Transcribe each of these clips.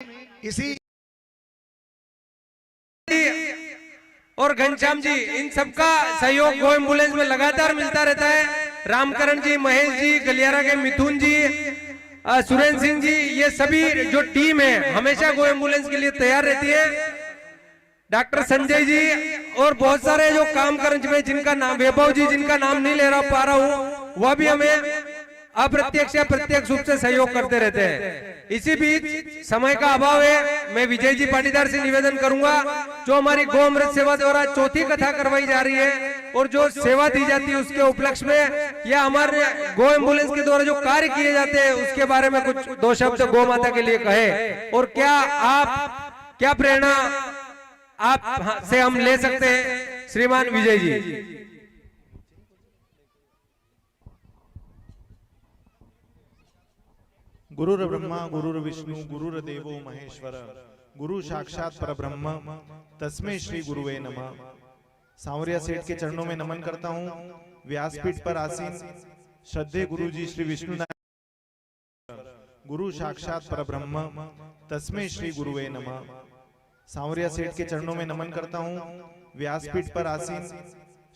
इसी और घनश्याम जी, इन सबका सहयोग गो एम्बुलेंस में लगातार मिलता रहता है। रामकरण जी, महेश जी, गलियारा के मिथुन जी, सुरेंद्र सिंह जी, ये सभी जो टीम है हमेशा गो एम्बुलेंस के लिए तैयार रहती है। डॉक्टर संजय जी और बहुत सारे जो काम करंज में जिनका नाम, वैभव जी जिनका नाम नहीं ले पा रहा हूँ, वह भी हमें अप्रत्यक्ष या प्रत्यक्ष रूप से सहयोग करते रहते हैं। इसी बीच समय का अभाव है, मैं विजय जी पाटीदार से निवेदन करूंगा, जो हमारी गो अमृत सेवा द्वारा चौथी कथा करवाई जा रही है और जो सेवा दी जाती है उसके उपलक्ष्य में या हमारे गो एम्बुलेंस के द्वारा जो कार्य किए जाते हैं उसके बारे में कुछ दो शब्द गौ माता के लिए कहे, और क्या प्रेरणा आप से हम ले सकते हैं, श्रीमान विजय जी। गुरुर ब्रह्मा गुरुर्विष्णु गुरुर्देवो महेश्वर गुरु साक्षात परब्रह्म तस्मै श्री गुरुवे नमः। सांवरिया सेठ के चरणों में नमन करता हूँ। व्यासपीठ पर आसीन श्रद्धेय गुरु जी श्री विष्णु नारायण गुरु साक्षात परब्रह्म तस्मै श्री गुरुवे नमः। सांवरिया सेठ के चरणों में नमन करता हूँ। व्यासपीठ पर आसीन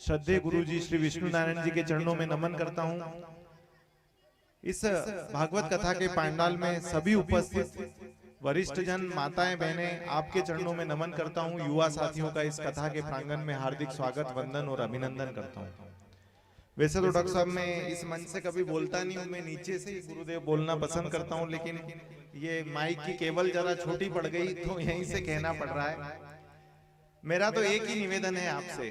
श्रद्धेय गुरु जी श्री विष्णु नारायण जी के चरणों में नमन करता हूँ। इस भागवत कथा के पंडाल में सभी उपस्थित वरिष्ठ जन, माताएं, बहनें, आपके चरणों में नमन करता हूं। युवा साथियों का इस कथा के प्रांगण में हार्दिक स्वागत, वंदन और अभिनंदन करता हूं। वैसे तो डॉक्टर साहब मैं इस मंच से कभी बोलता नहीं हूं, मैं नीचे से ही गुरुदेव बोलना पसंद करता हूं, लेकिन ये माइक की केबल जरा छोटी पड़ गई तो यहीं से कहना पड़ रहा है। मेरा तो एक ही निवेदन है आपसे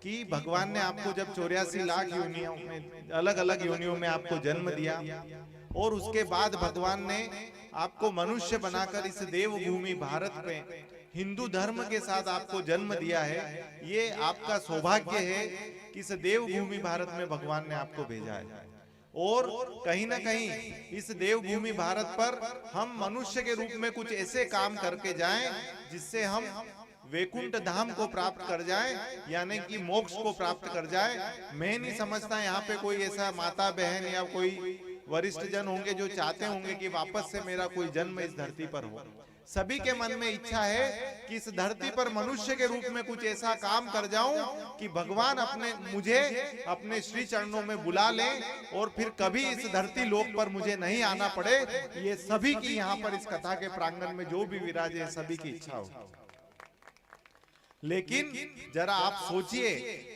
कि भगवान ने आपको जब 84 लाख योनियों में, अलग अलग योनियों में आपको जन्म दिया और उसके बाद भगवान ने आपको मनुष्य बनाकर इस देवभूमि भारत में हिंदू धर्म के साथ आपको जन्म दिया है। ये आपका सौभाग्य है कि इस देवभूमि भारत में भगवान ने आपको भेजा है, और कहीं ना कहीं इस देवभूमि भारत पर हम मनुष्य के रूप में कुछ ऐसे काम करके जाएं जिससे हम वैकुंठ धाम को प्राप्त कर जाएं, यानी कि मोक्ष को प्राप्त कर जाएं। मैं नहीं समझता यहाँ पे कोई ऐसा माता बहन या कोई वरिष्ठ जन होंगे जो चाहते होंगे कि वापस से मेरा कोई जन्म इस धरती पर हो। सभी के मन में इच्छा है कि इस धरती पर मनुष्य के रूप में कुछ ऐसा काम कर जाऊं कि भगवान मुझे अपने श्री चरणों में बुला लें और फिर कभी इस धरती लोक पर मुझे नहीं आना पड़े। ये सभी की यहाँ पर इस कथा के प्रांगण में जो भी विराजे है सभी की इच्छा हो। लेकिन जरा आप सोचिए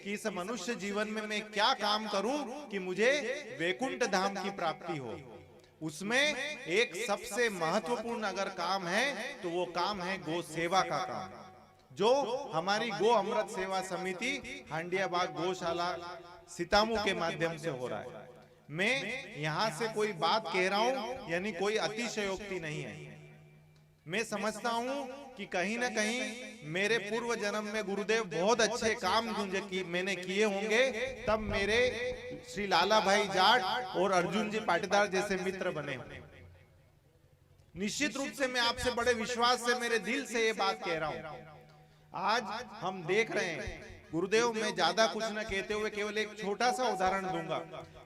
कि इस मनुष्य जीवन में मैं क्या काम करूं कि मुझे वैकुंठ धाम की प्राप्ति हो। उसमें एक सबसे महत्वपूर्ण अगर काम है तो वो काम है गो सेवा का काम, जो हमारी गो अमृत सेवा समिति हांडियाबाग गौशाला सीतामू के माध्यम से हो रहा है। मैं यहाँ से कोई बात कह रहा हूं यानी कोई अतिशयोक्ति नहीं है। मैं समझता हूं कि कहीं ना कहीं मेरे पूर्व जन्म में गुरुदेव बहुत अच्छे काम मैंने किए होंगे, तब मेरे श्री लाला भाई जाट और अर्जुन जी पाटीदार जैसे मित्र बने। निश्चित रूप से मैं आपसे बड़े विश्वास से, मेरे दिल से ये बात कह रहा हूं। आज हम देख रहे हैं गुरुदेव, मैं ज्यादा कुछ न कहते हुए केवल एक छोटा सा उदाहरण दूंगा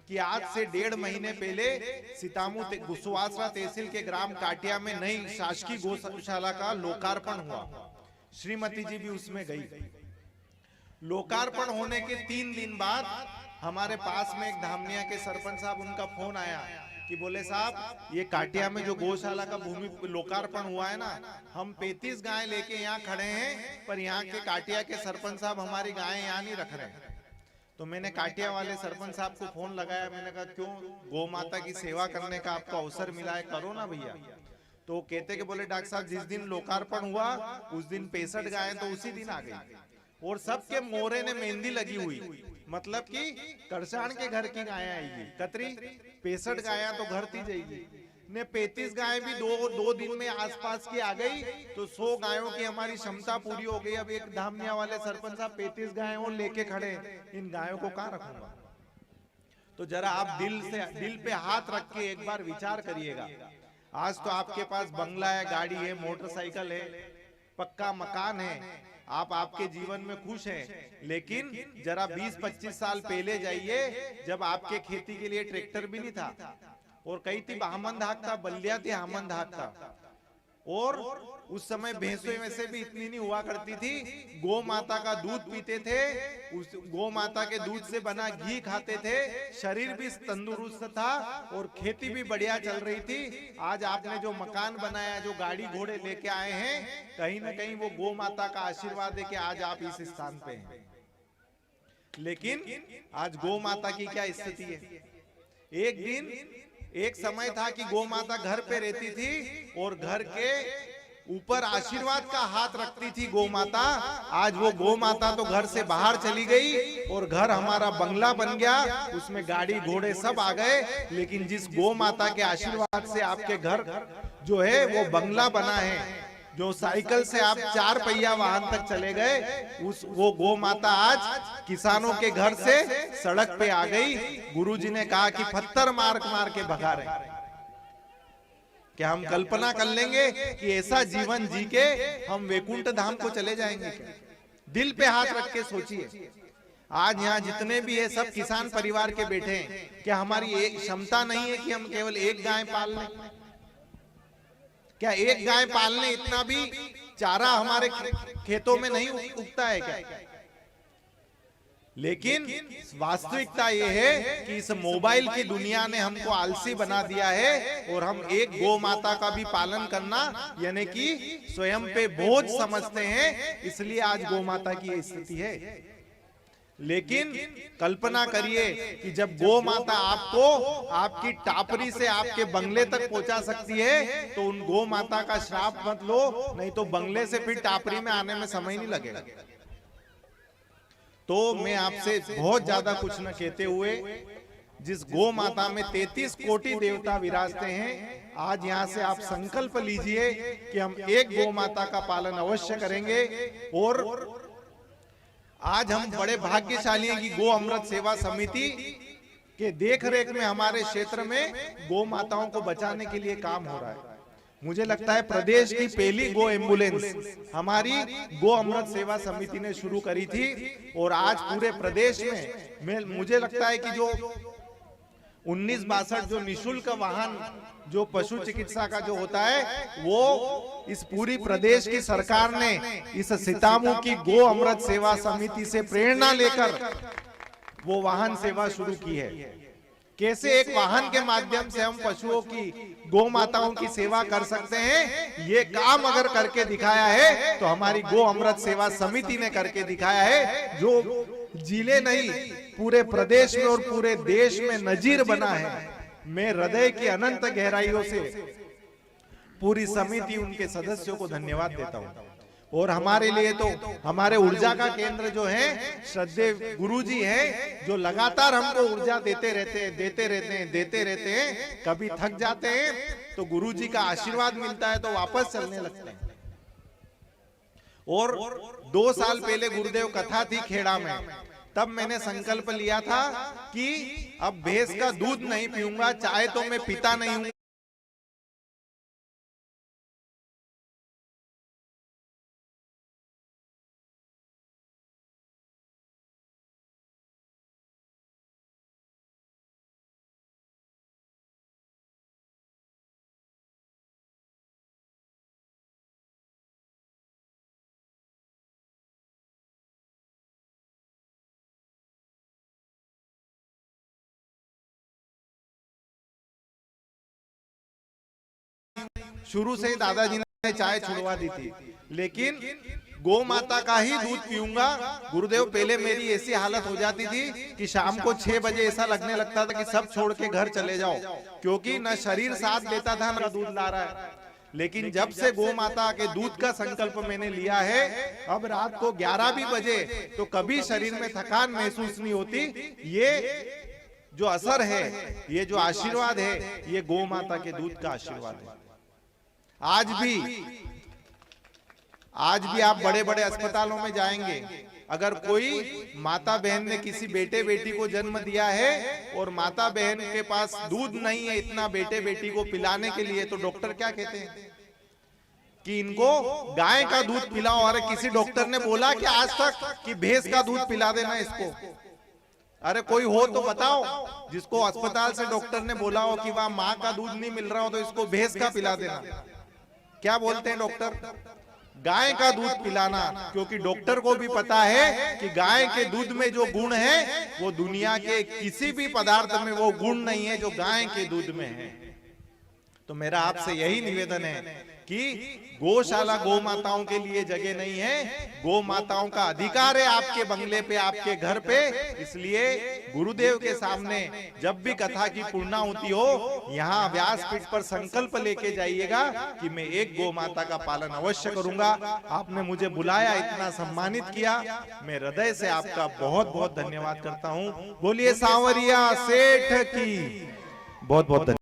कि आज से 1.5 महीने पहले सीतामू सुवासरा तहसील के ग्राम काटिया में नई शासकीय गौशाला का लोकार्पण हुआ। श्रीमती जी भी उसमें गई। लोकार्पण होने के 3 दिन बाद हमारे पास में एक धामनिया के सरपंच साहब, उनका फोन आया कि बोले साहब ये काटिया में जो गौशाला का भूमि लोकार्पण हुआ है ना, हम 35 गाय लेके यहाँ खड़े हैं, पर यहाँ के काटिया के सरपंच साहब हमारी गायें यहाँ नहीं रख रहे। तो मैंने काटिया वाले सरपंच साहब को फोन लगाया, मैंने कहा क्यों, गौ माता की सेवा करने का आपको अवसर मिला है, करो ना भैया। तो कहते कि बोले डॉक्टर साहब जिस दिन लोकार्पण हुआ उस दिन 65 गायें तो उसी दिन आ गई, और सबके मोहरे ने मेहंदी लगी हुई, मतलब कि करसाण के घर की गायें आएगी। कतरी 65 गायें तो घर थी जाएगी ने 35 गायें भी दो दिन में आसपास की आ गई, तो 100 गायों की हमारी क्षमता पूरी हो गई। अब एक धामनिया वाले सरपंच साहब 35 गायें और लेके खड़े, इन गायों को कहाँ रखूंगा। तो जरा आप दिल पे हाथ रख के एक बार विचार करिएगा। आज तो आपके पास बंगला है, गाड़ी है, मोटरसाइकिल है, पक्का मकान है, आप आपके जीवन में खुश हैं, लेकिन जरा 20-25 साल पहले जाइए जब आपके खेती के लिए ट्रैक्टर भी नहीं था और कई थी बामन धाक था, बल्लिया थी हामन धाक था। और उस समय भैंसों में से भी इतनी नहीं हुआ करती थी। गौ माता का दूध पीते थे, उस गौ माता के दूध से बना घी खाते थे, शरीर भी तंदुरुस्त था और खेती भी बढ़िया चल रही थी। आज आपने जो मकान बनाया, जो गाड़ी घोड़े लेके आए हैं, कहीं ना कहीं वो गौ माता का आशीर्वाद है कि आज आप इस स्थान पे हैं। लेकिन आज गौ माता की क्या स्थिति है? एक समय था कि गौ माता घर पे रहती थी और घर के ऊपर आशीर्वाद का हाथ रखती थी गौ माता। आज वो गौ माता तो घर से बाहर चली गई और घर हमारा बंगला बन गया, उसमें गाड़ी घोड़े सब आ गए। लेकिन जिस गौ माता के आशीर्वाद से आपके घर जो है वो बंगला बना है, जो साइकिल से आप 4 पहिया वाहन तक चले गए, वो गौ माता आज किसानों के घर से सड़क पे आ गई। गुरुजी ने कहा कि पत्थर मार मार के भगा रहे। क्या हम कल्पना कर लेंगे कि ऐसा जीवन जी के हम वैकुंठ धाम को चले जाएंगे क्या? दिल पे हाथ रख के सोचिए। आज यहाँ जितने भी है सब किसान परिवार के बैठे हैं। क्या हमारी एक क्षमता नहीं है कि हम केवल एक गाय पाल लें? क्या एक गाय पालने इतना भी चारा हमारे खेतों में नहीं उगता है क्या? लेकिन वास्तविकता ये है कि इस मोबाइल की दुनिया ने हमको आलसी बना दिया है और हम एक गौ माता का भी पालन करना यानी कि स्वयं पे बोझ समझते हैं, इसलिए आज गौ माता की ये स्थिति है। लेकिन कल्पना करिए कि जब गौ माता आपको आपकी टापरी से आपके बंगले तक पहुंचा सकती है, तो उन गौ माता का श्राप मत लो, नहीं तो बंगले से फिर टापरी में आने में समय नहीं लगेगा। तो मैं आपसे बहुत ज्यादा कुछ न कहते हुए, जिस गौ माता में 33 कोटि देवता विराजते हैं, आज यहाँ से आप संकल्प लीजिए कि हम एक गौ माता का पालन अवश्य करेंगे। और आज हम बड़े भाग्यशाली हैं कि गौ अमृत सेवा समिति के देख रेख में हमारे क्षेत्र में गौ माताओं को बचाने के लिए काम हो रहा है। मुझे लगता है प्रदेश की पहली गो एम्बुलेंस हमारी गो अमृत सेवा समिति ने शुरू करी थी और आज पूरे प्रदेश में मुझे लगता है कि जो 1962 जो निशुल्क वाहन जो पशु चिकित्सा का जो होता है, वो इस पूरी प्रदेश की सरकार ने इस सितामू की गो अमृत सेवा समिति से प्रेरणा लेकर वो वाहन सेवा शुरू की है। कैसे एक वाहन के माध्यम से हम पशुओं की, गौ माताओं की सेवा कर सकते हैं, ये काम अगर करके दिखाया है तो हमारी गो अमृत सेवा समिति ने करके दिखाया है, जो जिले नहीं पूरे प्रदेश में और पूरे देश में नजीर बना है। मैं हृदय की अनंत गहराइयों से पूरी समिति, उनके सदस्यों को धन्यवाद देता हूँ। और हमारे लिए तो हमारे ऊर्जा का केंद्र जो है श्रद्धेय गुरुजी हैं, जो लगातार हमको ऊर्जा देते रहते हैं। कभी थक जाते हैं तो गुरुजी का आशीर्वाद मिलता है तो वापस चलने लगते हैं। और 2 साल पहले गुरुदेव कथा थी खेड़ा में, तब मैंने संकल्प लिया था कि अब भैंस का दूध नहीं पीऊंगा, चाहे तो मैं पीता नहीं हूं। शुरू से ही दादाजी ने चाय छुड़वा दी थी, लेकिन गौ माता का ही दूध पीऊंगा। गुरुदेव पहले मेरी ऐसी हालत हो जाती थी कि शाम को 6 बजे ऐसा लगने लगता था कि सब छोड़ के घर चले जाओ, क्योंकि न शरीर साथ देता था न दूध ला रहा है। लेकिन जब से गौ माता के दूध का संकल्प मैंने लिया है, अब रात को 11 भी बजे तो कभी शरीर में थकान महसूस नहीं होती। ये जो असर है, ये जो आशीर्वाद है, ये गौ माता के दूध का आशीर्वाद है। आज भी आप बड़े बड़े अस्पतालों में जाएंगे, अगर कोई माता बहन ने किसी बेटे बेटी को जन्म दिया है और माता बहन के पास दूध नहीं है इतना बेटे बेटी को पिलाने के लिए, तो डॉक्टर क्या कहते हैं कि इनको गाय का दूध पिलाओ। अरे किसी डॉक्टर ने बोला कि आज तक कि भैंस का दूध पिला देना इसको? अरे कोई हो तो बताओ जिसको अस्पताल से डॉक्टर ने बोला हो कि वहां माँ का दूध नहीं मिल रहा हो तो इसको भैंस का पिला देना। क्या बोलते हैं डॉक्टर? गाय का दूध पिलाना, क्योंकि डॉक्टर को भी पता है कि गाय के दूध में जो गुण है वो दुनिया के किसी भी पदार्थ में वो गुण नहीं है जो गाय के दूध में है। तो मेरा आपसे यही निवेदन है कि गौशाला गौ माताओं के लिए जगह नहीं है, गौ माताओं का अधिकार है आपके बंगले पे, आपके घर पे। इसलिए गुरुदेव के सामने जब भी कथा की पूर्णाहुति हो, यहाँ व्यासपीठ पर संकल्प लेके जाइएगा कि मैं एक गौ माता का पालन अवश्य करूंगा। आपने मुझे बुलाया, इतना सम्मानित किया, मैं हृदय से आपका बहुत बहुत धन्यवाद करता हूँ। बोलिए सांवरिया सेठ की बहुत बहुत धन्यवाद।